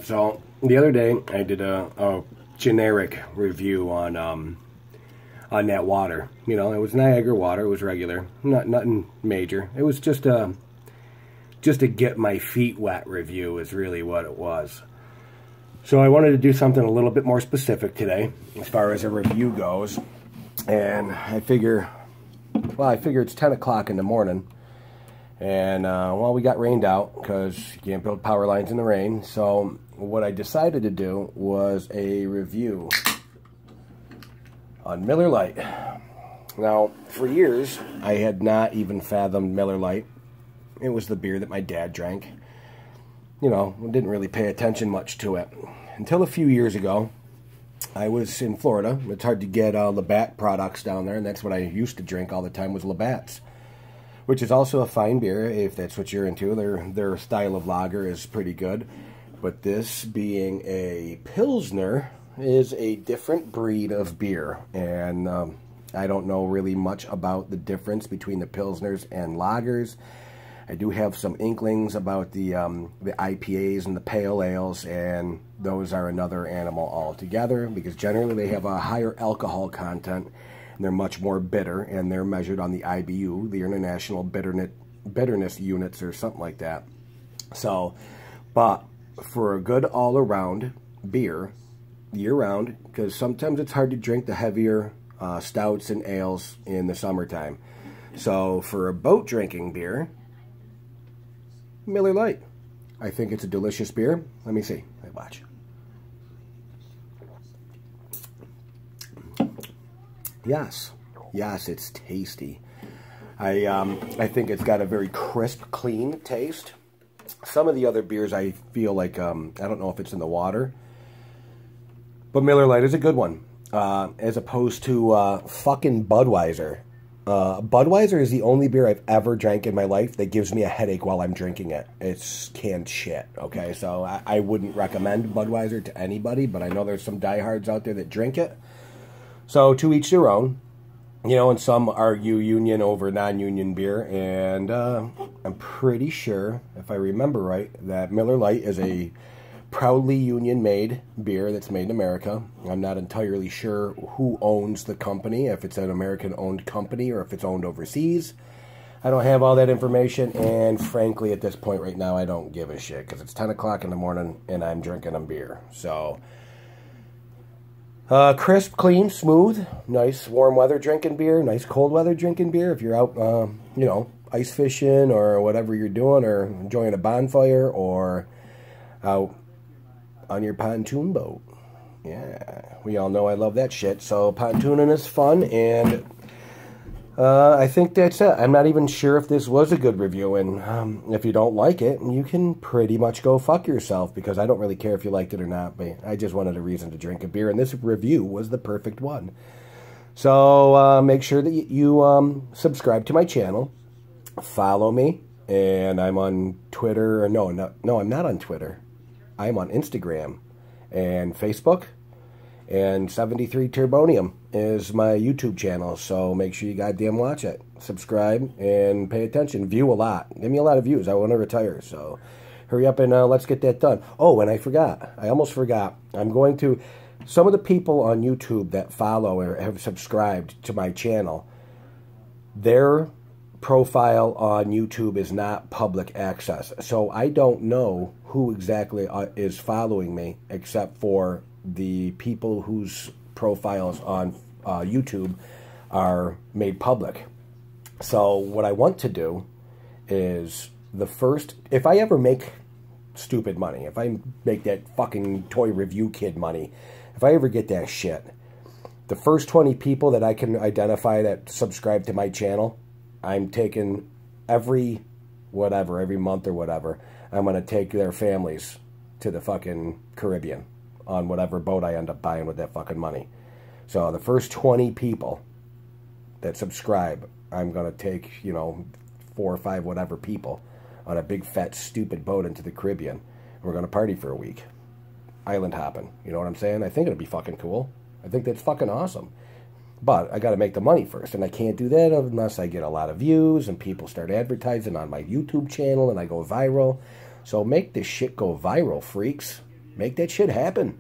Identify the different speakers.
Speaker 1: So the other day I did a generic review on that water. You know, it was Niagara water. It was regular, nothing major. It was just a get my feet wet review is really what it was. So I wanted to do something a little bit more specific today as far as a review goes. And I figure it's 10 o'clock in the morning. And, well, we got rained out because you can't build power lines in the rain. So what I decided to do was a review on Miller Lite. Now, for years, I had not even fathomed Miller Lite. It was the beer that my dad drank. You know, didn't really pay attention much to it. Until a few years ago, I was in Florida. It's hard to get Labatt products down there, and that's what I used to drink all the time was Labatt's, which is also a fine beer if that's what you're into. Their style of lager is pretty good. But this being a Pilsner is a different breed of beer. And I don't know really much about the difference between the Pilsners and lagers. I do have some inklings about the IPAs and the pale ales, and those are another animal altogether because generally they have a higher alcohol content and they're much more bitter, and they're measured on the IBU, the International Bitterness Units or something like that. So, but for a good all-around beer, year-round, because sometimes it's hard to drink the heavier stouts and ales in the summertime. So for a boat drinking beer, Miller Lite. I think it's a delicious beer. Let me see. Watch. Yes, it's tasty. I think it's got a very crisp, clean taste. Some of the other beers I feel like, I don't know if it's in the water, but Miller Lite is a good one, as opposed to fucking Budweiser. Budweiser is the only beer I've ever drank in my life that gives me a headache while I'm drinking it. It's canned shit, okay? So I wouldn't recommend Budweiser to anybody, but I know there's some diehards out there that drink it. So to each their own. You know, and some argue union over non-union beer, and I'm pretty sure, if I remember right, that Miller Lite is a proudly union-made beer that's made in America. I'm not entirely sure who owns the company, if it's an American-owned company or if it's owned overseas. I don't have all that information, and frankly, at this point right now, I don't give a shit, because it's 10 o'clock in the morning, and I'm drinking a beer. So, crisp, clean, smooth, nice warm weather drinking beer, nice cold weather drinking beer. If you're out, you know, ice fishing or whatever you're doing, or enjoying a bonfire, or out on your pontoon boat. Yeah, we all know I love that shit. So pontooning is fun, and I think that's it. I'm not even sure if this was a good review, and if you don't like it, you can pretty much go fuck yourself, because I don't really care if you liked it or not, but I just wanted a reason to drink a beer, and this review was the perfect one. So make sure that you subscribe to my channel, follow me, and I'm on Twitter. No, I'm not on Twitter. I'm on Instagram and Facebook. And 73 Turbonium is my YouTube channel, so make sure you goddamn watch it. Subscribe and pay attention. View a lot. Give me a lot of views. I want to retire, so hurry up and let's get that done. Oh, and I forgot. I almost forgot. I'm going to... Some of the people on YouTube that follow or have subscribed to my channel, their profile on YouTube is not public access. So I don't know who exactly is following me, except for the people whose profiles on YouTube are made public. So what I want to do is if I ever make stupid money, if I make that fucking toy review kid money, if I ever get that shit, the first 20 people that I can identify that subscribe to my channel, I'm taking every month or whatever, I'm going to take their families to the fucking Caribbean on whatever boat I end up buying with that fucking money. So the first 20 people that subscribe, I'm going to take, you know, 4 or 5 whatever people on a big fat stupid boat into the Caribbean. We're going to party for a week. Island hopping. You know what I'm saying? I think it'll be fucking cool. I think that's fucking awesome. But I got to make the money first, and I can't do that unless I get a lot of views and people start advertising on my YouTube channel and I go viral. So make this shit go viral, freaks. Make that shit happen.